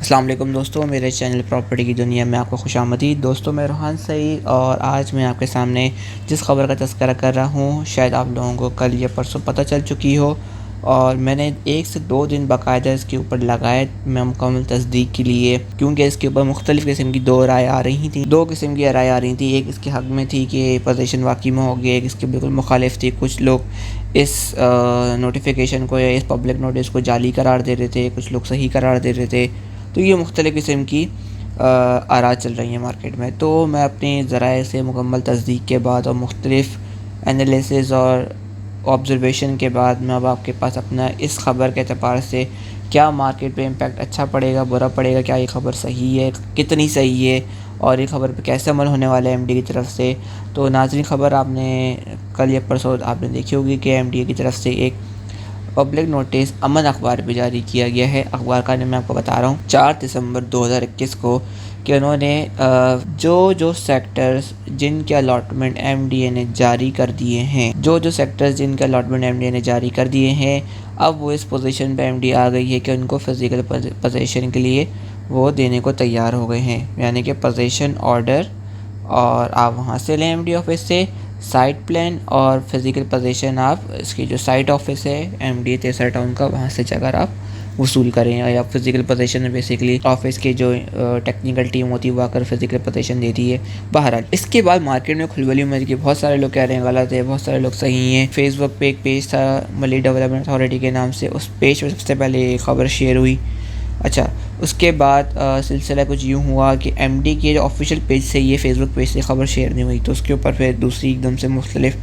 अस्सलाम वालेकुम दोस्तों, मेरे चैनल प्रॉपर्टी की दुनिया में आपको खुशामदीद। दोस्तों, मैं रोहान सईद और आज मैं आपके सामने जिस खबर का तज़किरा कर रहा हूँ शायद आप लोगों को कल या परसों पता चल चुकी हो, और मैंने 1 से 2 दिन बाकायदा इसके ऊपर लगाए मैं मुकम्मल तस्दीक के लिए, क्योंकि इसके ऊपर मुख्तलिफ़ किस्म की 2 राय आ रही थी। 2 किस्म की राय आ रही थी। एक इसके हक़ में थी कि पोजीशन वाकई में होगी, एक इसके बिल्कुल मुखालिफ थी। कुछ लोग इस नोटिफिकेशन को या इस पब्लिक नोटिस को जाली करार दे रहे थे, कुछ लोग सही करार दे रहे थे। तो ये मुख्तलिफ़ किस्म की आरा चल रही हैं मार्केट में। तो मैं अपनी ज़राए से मुकम्मल तस्दीक के बाद और मुख्तलिफ़ एनालिसिस और ऑब्ज़र्वेशन के बाद मैं अब आपके पास अपना इस ख़बर के एतबार से क्या मार्केट पे इम्पैक्ट अच्छा पड़ेगा, बुरा पड़ेगा, क्या ये ख़बर सही है, कितनी सही है और ये ख़बर पे कैसे अमल होने वाला है एमडी की तरफ से। तो नाज़रीन, ख़बर आपने कल या परसों आपने देखी होगी कि एमडीए की तरफ से एक पब्लिक नोटिस अमन अखबार पे जारी किया गया है। अखबार का नाम मैं आपको बता रहा हूँ 4 दिसंबर 2021 को, कि उन्होंने जो सेक्टर्स जिनके अलॉटमेंट एमडीए ने जारी कर दिए हैं, जो सेक्टर्स जिनके अलॉटमेंट एमडीए ने जारी कर दिए हैं, अब वो इस पोजीशन पे एमडीए आ गई है कि उनको फ़िज़िकल पोजीशन के लिए वो देने को तैयार हो गए हैं, यानी कि पोजीशन ऑर्डर, और आप वहाँ से लें एमडी ऑफिस से साइट प्लान और फिज़िकल पोजीशन आप इसकी जो साइट ऑफिस है एमडी तेसरा टाउन का, वहाँ से जाकर आप वसूल करें, या फिज़िकल पोजीशन में बेसिकली ऑफिस की जो टेक्निकल टीम होती है वो आकर फिज़िकल पोजीशन देती है। बहरहाल इसके बाद मार्केट में खुलबली मच गई। बहुत सारे लोग कह रहे हैं गलत है, बहुत सारे लोग सही हैं। फेसबुक पे एक पेज था मलिक डेवलपमेंट अथॉरिटी के नाम से, उस पेज पर सबसे पहले खबर शेयर हुई। अच्छा, उसके बाद सिलसिला कुछ यूँ हुआ कि एमडी के जो ऑफिशियल पेज से ये फेसबुक पेज से ख़बर शेयर नहीं हुई, तो उसके ऊपर फिर दूसरी एकदम से मुख्तलिफ़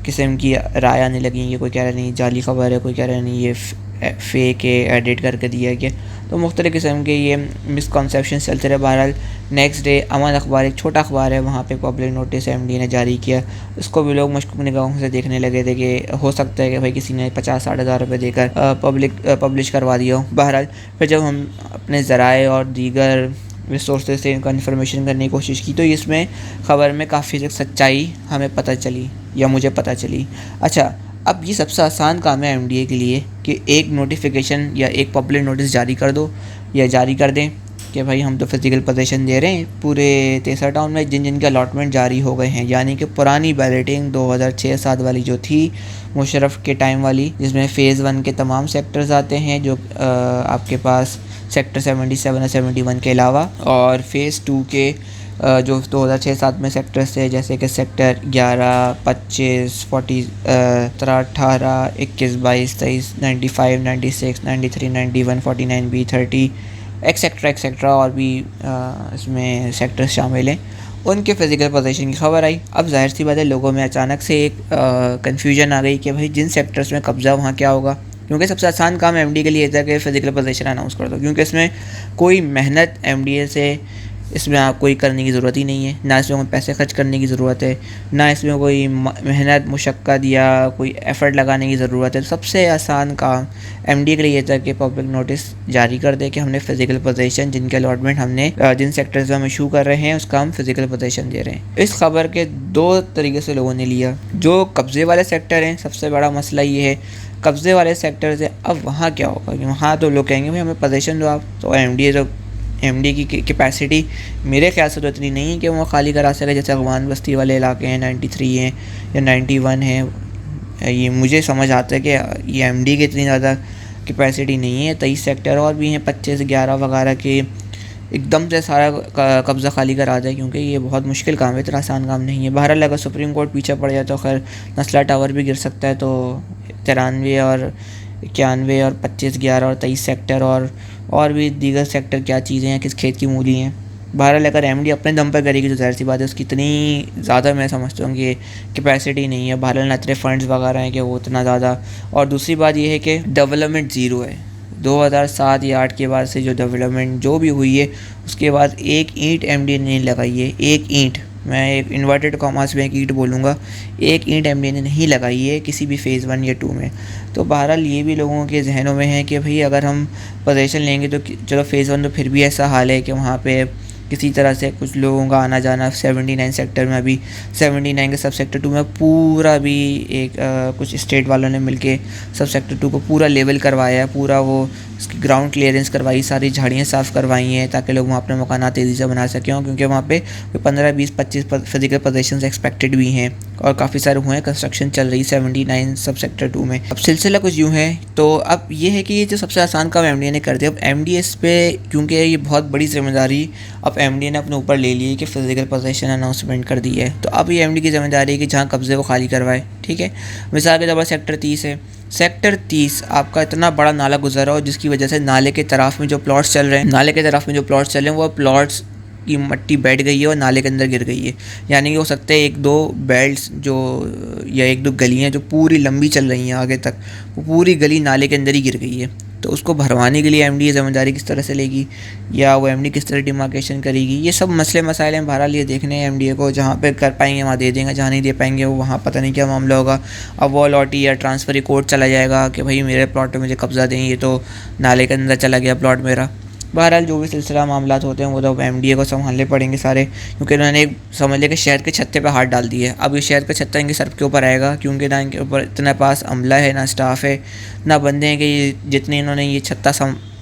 किस्म की राय आने लगी। ये कोई कह रहा नहीं जाली ख़बर है, कोई कह रहा नहीं ये फेक है, एडिट करके दिया गया। तो मुख्तलिफ़ किस्म के ये मिसकॉन्सेप्शन चलते रहे। बहरहाल नेक्स्ट डे अमन अखबार, एक छोटा अखबार है, वहाँ पे पब्लिक नोटिस एमडी ने जारी किया। उसको भी लोग मशकूक निगाहों से देखने लगे थे कि हो सकता है कि भाई किसी ने 50-60 हज़ार रुपये देकर पब्लिश करवा दिया हो। बहरहाल फिर जब हम अपने ज़राए और दीगर रिसोर्सेज से इनका इन्फॉर्मेशन करने की कोशिश की, तो इसमें ख़बर में काफ़ी सच्चाई हमें पता चली, या मुझे पता चली। अच्छा, अब ये सबसे आसान काम है एमडीए के लिए कि एक नोटिफिकेशन या एक पब्लिक नोटिस जारी कर दो, या जारी कर दें कि भाई हम तो फिज़िकल पोजीशन दे रहे हैं पूरे तेसरा टाउन में जिन के अलॉटमेंट जारी हो गए हैं, यानी कि पुरानी बैलेटिंग 2006-07 वाली जो थी मुशर्रफ के टाइम वाली, जिसमें फ़ेज़ 1 के तमाम सेक्टर्स आते हैं, जो आपके पास सेक्टर 77 और 71 के अलावा, और फ़ेज़ 2 के जो 2006-07 में सेक्टर्स थे, जैसे कि सेक्टर 11, 25, 40, 18, 21, 22, 23, 95, 96, 93, 91, 49, B30 एक्सेट्रा और भी इसमें सेक्टर्स शामिल हैं। उनके फ़िज़िकल पोजीशन की खबर आई। अब ज़ाहिर सी बात है, लोगों में अचानक से एक कन्फ्यूजन आ गई कि भाई जिन सेक्टर्स में कब्ज़ा वहाँ क्या होगा, क्योंकि सबसे आसान काम एमडी के लिए था कि फ़िज़िकल पोजीशन अनाउंस कर दो, क्योंकि इसमें कोई मेहनत एमडीए से इसमें आप कोई करने की ज़रूरत ही नहीं है, ना इसमें कोई पैसे खर्च करने की ज़रूरत है, ना इसमें कोई मेहनत मुशक्क़त या कोई एफ़र्ट लगाने की ज़रूरत है। सबसे आसान काम एमडी के लिए था कि पब्लिक नोटिस जारी कर दे कि हमने फ़िज़िकल पोजीशन जिनके अलॉटमेंट हमने जिन सेक्टर्स में हम इशू कर रहे हैं उसका हम फ़िज़िकल पोजीशन दे रहे हैं। इस खबर के 2 तरीके से लोगों ने लिया। जो कब्ज़े वाले सेक्टर हैं, सबसे बड़ा मसला ये है कब्ज़े वाले सेक्टर से अब वहाँ क्या होगा, वहाँ तो लोग कहेंगे भाई हमें पोजीशन दो आप, तो एमडी की कैपेसिटी मेरे ख्याल से तो इतनी नहीं है कि वो खाली करा सके। जैसे अगवान बस्ती वाले इलाके हैं, 93 हैं या 91 हैं, ये मुझे समझ आता है कि ये एमडी की इतनी ज़्यादा कैपेसिटी नहीं है। 23 सेक्टर और भी हैं, 25, 11 वगैरह के एकदम से सारा कब्ज़ा खाली करा जाए, क्योंकि ये बहुत मुश्किल काम है, इतना आसान काम नहीं है। बहरहाल अगर सुप्रीम कोर्ट पीछे पड़ जाए तो खैर नस्ला टावर भी गिर सकता है। तो 93 और 91 और 25, 11 और 23 सेक्टर और भी दीगर सेक्टर क्या चीज़ें हैं, किस खेत की मूली हैं। बहरहाल अगर एमडी अपने दम पर करेगी तो ज़ाहिर सी बात है उसकी इतनी ज़्यादा मैं समझता हूँ कि कैपेसिटी नहीं है। बहरहाल ना इतने फंड्स वगैरह हैं कि वो इतना ज़्यादा, और दूसरी बात ये है कि डेवलपमेंट ज़ीरो है। 2007 या 8 के बाद से जो डेवलपमेंट जो भी हुई है उसके बाद एक ईंट एमडी ने नहीं लगाई है। एक ईंट, मैं एक इन्वर्टेड कॉमास में एक ईंट बोलूँगा, एक ईंट एमडी ने नहीं लगाई है किसी भी फ़ेज़ 1 या 2 में। तो बहरहाल ये भी लोगों के जहनों में है कि भाई अगर हम पोजीशन लेंगे तो चलो फ़ेज़ 1 तो फिर भी ऐसा हाल है कि वहाँ पे किसी तरह से कुछ लोगों का आना जाना 79 सेक्टर में, अभी 79 के सब सेक्टर 2 में पूरा भी एक कुछ स्टेट वालों ने मिलके सब सेक्टर 2 को पूरा लेवल करवाया है, पूरा वो उसकी ग्राउंड क्लियरेंस करवाई, सारी झाड़ियाँ साफ़ करवाई हैं ताकि लोग वहाँ अपने मकान तेज़ी से बना सकें, क्योंकि वहाँ पे 15, 20, 25 फिजिकल पोजीशंस एक्सपेक्टेड भी हैं और काफ़ी सारे हुए हैं। कंस्ट्रक्शन चल रही 79 सब सेक्टर 2 में। अब सिलसिला कुछ यूँ है, तो अब ये है कि ये जो सबसे आसान काम एमडीए ने कर दिया। अब एमडीए इस पे, क्योंकि ये बहुत बड़ी जिम्मेदारी अब एमडीए ने अपने ऊपर ले ली है कि फिजिकल पोजीशन अनाउंसमेंट कर दी है, तो अब ये एमडी की जिम्मेदारी है कि जहाँ कब्जे वो खाली करवाए। ठीक है, मिसाल के तौर पर सेक्टर 30 है। सेक्टर 30 आपका इतना बड़ा नाला गुजरा हो जिसकी वजह से नाले के तरफ में जो प्लॉट्स चल रहे हैं वो प्लॉट्स की मट्टी बैठ गई है और नाले के अंदर गिर गई है। यानी कि हो सकता है 1-2 बेल्ट्स जो या 1-2 गलियाँ जो पूरी लंबी चल रही हैं आगे तक, वो पूरी गली नाले के अंदर ही गिर गई है। तो उसको भरवाने के लिए एमडी जिम्मेदारी किस तरह से लेगी या वो एमडी किस तरह डिमार्केशन करेगी, ये सब मसले मसाइल हैं। बहरहाल ये देखने हैं एमडीए को, जहाँ पे कर पाएंगे वहाँ दे देंगे, जहाँ नहीं दे पाएंगे वो वहाँ पता नहीं क्या मामला होगा। अब वो लॉटी या ट्रांसफ़र कोर्ट चला जाएगा कि भाई मेरे प्लॉट पे मुझे कब्ज़ा दें, ये तो नाले के अंदर चला गया प्लॉट मेरा। बहरहाल जो भी सिलसिला मामलात होते हैं वो तो एमडीए को संभालने पड़ेंगे सारे, क्योंकि उन्होंने समझ लिया कि शहर के छत्ते पे हाथ डाल दिए। अब ये शहर का छत्ता इनके सर के ऊपर आएगा, क्योंकि ना इनके ऊपर इतना पास अमला है, ना स्टाफ है, ना बंदे हैं कि जितने इन्होंने ये छत्ता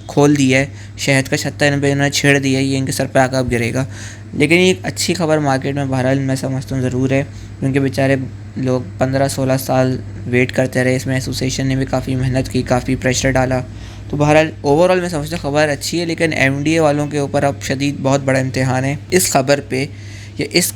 खोल दिया है, शहर का छत्ता इन पर इन्होंने छेड़ दिया है, ये इनके सर पर आकर अब गिरेगा। लेकिन ये अच्छी खबर मार्केट में बहरहाल मैं समझता हूँ ज़रूर है, क्योंकि बेचारे लोग 15-16 साल वेट करते रहे। इसमें एसोसिएशन ने भी काफ़ी मेहनत की, काफ़ी प्रेशर डाला। तो बहरहाल ओवरऑल मैं समझता हूँ खबर अच्छी है, लेकिन एमडीए वालों के ऊपर अब शदीद बहुत बड़ा इम्तिहान है। इस खबर पे या इस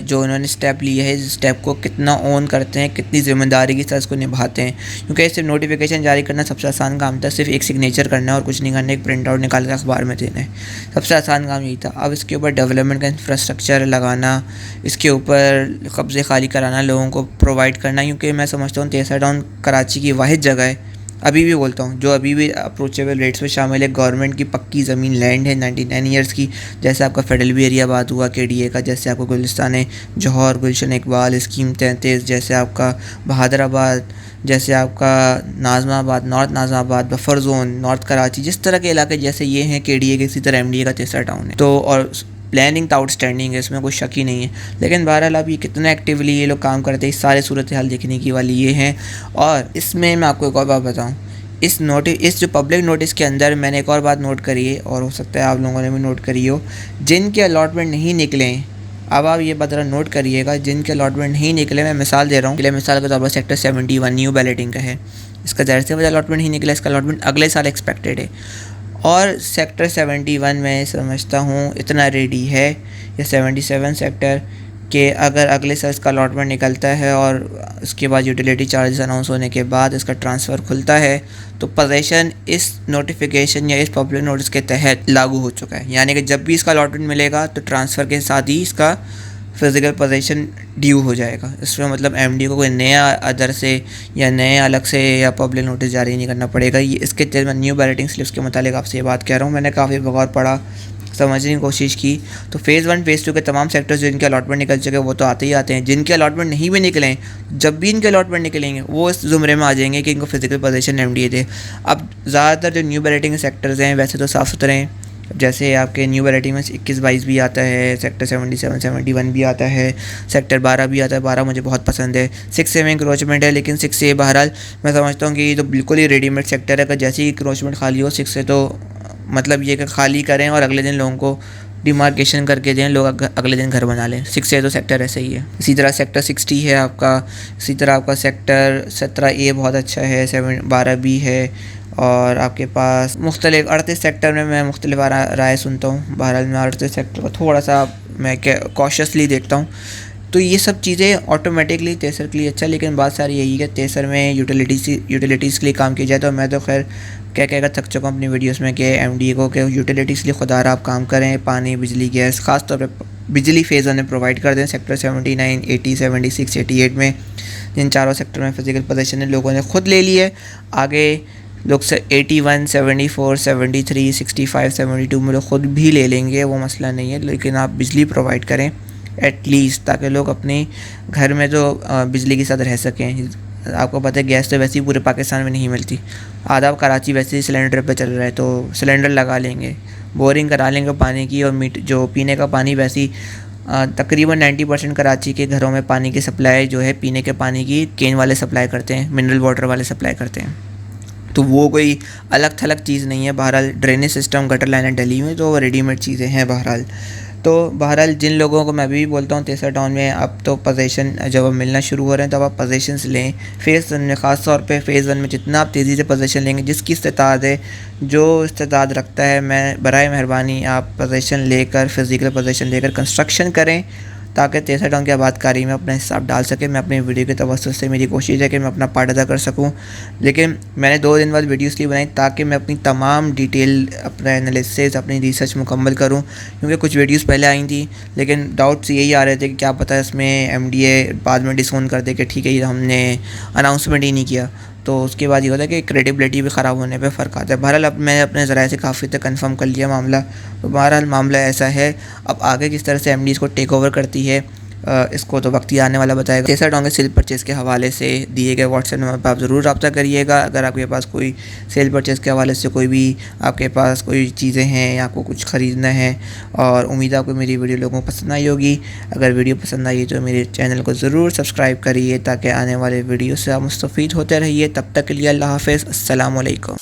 जो उन्होंने स्टेप लिया है, इस स्टेप को कितना ऑन करते हैं, कितनी ज़िम्मेदारी के साथ इसको निभाते हैं। क्योंकि सिर्फ नोटिफिकेशन जारी करना सबसे आसान काम था, सिर्फ एक सिग्नेचर करना है और कुछ नहीं करना, एक प्रिंट आउट निकाल के अखबार में देना है, सबसे आसान काम यही था। अब इसके ऊपर डेवलपमेंट का इंफ्रास्ट्रक्चर लगाना, इसके ऊपर कब्ज़े खाली कराना, लोगों को प्रोवाइड करना, क्योंकि मैं समझता हूँ तेसरा टाउन कराची की वाहिद जगह है, अभी भी बोलता हूँ, जो अभी भी अप्रोचेबल रेट्स में शामिल है। गवर्नमेंट की पक्की ज़मीन लैंड है 99 ईयर्स की, जैसे आपका फेडरल भी एरिया बात हुआ केडीए का, जैसे आपको गुलिस्तान जौहर, गुलशन इकबाल, स्कीम 33, जैसे आपका बहादराबाद, जैसे आपका Nazimabad, north Nazimabad, buffer zone, north Karachi, जिस तरह के इलाके जैसे ये हैं केडीए के, इसी तरह एमडीए का तीसरा टाउन है। तो और प्लानिंग तो आउटस्टैंडिंग है, इसमें कोई शक ही नहीं है। लेकिन बहरहाल अब ये कितना एक्टिवली ये लोग काम करते हैं, इस सारे सूरत हाल देखने की वाली ये हैं। और इसमें मैं आपको एक और बात बताऊँ, इस जो पब्लिक नोटिस के अंदर मैंने एक और बात नोट करी है, और हो सकता है आप लोगों ने भी नोट करी हो, जिनके अलॉटमेंट नहीं निकले। अब आप ये बात नोट करिएगा, जिनके अलॉटमेंट नहीं निकले, मैं मिसाल दे रहा हूँ, मिसाल के तौर पर सेक्टर 71 न्यू बैलेटिंग का है, इसका ज़ाहिर सी वजह अलॉटमेंट नहीं निकला, इसका अलॉटमेंट अगले साल एक्सपेक्टेड है। और सेक्टर 71 में समझता हूँ इतना रेडी है, या 77 सेक्टर के अगर अगले साल इसका अलॉटमेंट निकलता है और उसके बाद यूटिलिटी चार्जेस अनाउंस होने के बाद इसका ट्रांसफ़र खुलता है, तो पोजीशन इस नोटिफिकेशन या इस पब्लिक नोटिस के तहत लागू हो चुका है। यानी कि जब भी इसका अलॉटमेंट मिलेगा तो ट्रांसफ़र के साथ ही इसका फिज़िकल पोजीशन ड्यू हो जाएगा। इसमें मतलब एमडी को कोई नया अदर से या नए अलग से या पब्लिक नोटिस जारी नहीं करना पड़ेगा। ये इसके तहत मैं न्यू बैलेटिंग स्लिप्स के मुतालिक आपसे ये बात कह रहा हूँ। मैंने काफ़ी बगौर पढ़ा, समझने की कोशिश की, तो फेज़ 1 फेज़ 2 के तमाम सेक्टर्स जिनके अलॉटमेंट निकल चुके हैं वो तो आते ही आते हैं। जिनके अलॉटमेंट नहीं भी निकले हैं, जब भी इनके अलॉटमेंट निकलेंगे वो इस ज़ुमरे में आ जाएंगे कि इनको फिजिकल पोजीशन एमडीए दे। अब ज़्यादातर जो न्यू बैलेटिंग सेक्टर्स हैं वैसे तो साफ़ सुथरे हैं, जैसे आपके न्यू बैलेटिंग में 21-22 भी आता है, सेक्टर 77-71 भी आता है, सेक्टर 12 भी आता है। 12 मुझे बहुत पसंद है। 6A में इंक्रोचमेंट है, लेकिन 6A बहरहाल मैं समझता हूँ कि ये तो बिल्कुल ही रेडीमेड सेक्टर है। अगर जैसे ही इंक्रोचमेंट खाली हो 6A, तो मतलब ये कि खाली करें और अगले दिन लोगों को डिमार्केशन करके दें, लोग अगले दिन घर बना लें। 6A तो सेक्टर ऐसे ही है। इसी तरह सेक्टर 60 है आपका, इसी तरह आपका सेक्टर 17A बहुत अच्छा है, 12 भी है, और आपके पास मुख्तलिफ 38 सेक्टर में मैं मुख्तलिफ राय सुनता हूँ। बहरहाल मैं 38 सेक्टर को थोड़ा सा मैं कॉशियसली देखता हूँ। तो ये सब चीज़ें ऑटोमेटिकली तेसर के लिए अच्छा, लेकिन बात सारी यही है तेसर में यूटिलिटीज़ के लिए काम किया जाए। तो मैं तो खैर क्या थक चुका हूँ अपनी वीडियोस में कि एमडी को कि यूटिलिटीज़ के लिए खुदा आप काम करें, पानी, बिजली, गैस, ख़ास तौर पे बिजली फेज़ ने प्रोवाइड कर दें। सेक्टर 79, 80, 76, 88 में जिन चारों सेक्टर में फिजिकल पोजीशन लोगों ने खुद ले ली है, आगे लोग से 81, 74, 73, 65, 72 में लोग खुद भी ले लेंगे, वो मसला नहीं है। लेकिन आप बिजली प्रोवाइड करें एटलीस्ट, ताकि लोग अपने घर में जो बिजली के साथ रह सकें। आपको पता है गैस तो वैसे ही पूरे पाकिस्तान में नहीं मिलती, आधा कराची वैसे ही सिलेंडर पे चल रहा है, तो सिलेंडर लगा लेंगे, बोरिंग करा लेंगे पानी की, और जो पीने का पानी वैसी तकरीबन 90% कराची के घरों में पानी की सप्लाई जो है पीने के पानी की केन वाले सप्लाई करते हैं, मिनरल वाटर वाले सप्लाई करते हैं। तो वो कोई अलग थलग चीज़ नहीं है। बहरहाल ड्रेनेज सिस्टम, गटर लाइनें दिल्ली में तो रेडीमेड चीज़ें हैं बहरहाल। तो बहरहाल जिन लोगों को मैं भी बोलता हूँ तेसर टाउन में अब तो पोजीशन जब अब मिलना शुरू हो रहे हैं, तब आप पोजीशंस लें। फ़ेज़ 1 में ख़ास तौर पे फ़ेज़ 1 में जितना आप तेज़ी से पोजीशन लेंगे, जिसकी इस्तेताद है, जो इस्तेताद रखता है, मैं बराए मेहरबानी आप पोजीशन लेकर, फ़िज़िकल पोजीशन लेकर कंस्ट्रक्शन करें, ताकि तेसर टाउन की आबादकारी में अपना हिस्सा डाल सके। मैं अपनी वीडियो के तवज्जुह से मेरी कोशिश है कि मैं अपना पार्ट अदा कर सकूं, लेकिन मैंने 2 दिन बाद वीडियो इसलिए बनाई ताकि मैं अपनी तमाम डिटेल, अपना एनालिसिस, अपनी रिसर्च मुकम्मल करूं, क्योंकि कुछ वीडियोस पहले आई थी लेकिन डाउट्स यही आ रहे थे कि क्या पता इसमें एमडीए बाद में डिसोन कर दे कि ठीक है ये हमने अनाउंसमेंट ही नहीं किया, तो उसके बाद ये होता है कि क्रेडिबिलिटी भी ख़राब होने पे फ़र्क आता है। बहरहाल अब मैंने अपने ज़राए से काफ़ी तक कंफर्म कर लिया मामला, तो बहरहाल मामला ऐसा है। अब आगे किस तरह से एमडीज़ को टेक ओवर करती है इसको तो वक्त ही आने वाला बताएगा। तेसर टाउन के सेल परचेज़ के हवाले से दिए गए व्हाट्सएप नंबर पर आप ज़रूर रब्ता करिएगा। अगर आपके पास कोई सेल परचेज़ के हवाले से कोई भी आपके पास कोई चीज़ें हैं या आपको कुछ ख़रीदना है, और उम्मीद है आपको मेरी वीडियो लोगों को पसंद आई होगी। अगर वीडियो पसंद आई तो मेरे चैनल को ज़रूर सब्सक्राइब करिए ताकि आने वाले वीडियो से आप मुस्तफ़ीद होते रहिए। तब तक के लिए अल्लाह हाफ़िज़, अस्सलामु अलैकुम।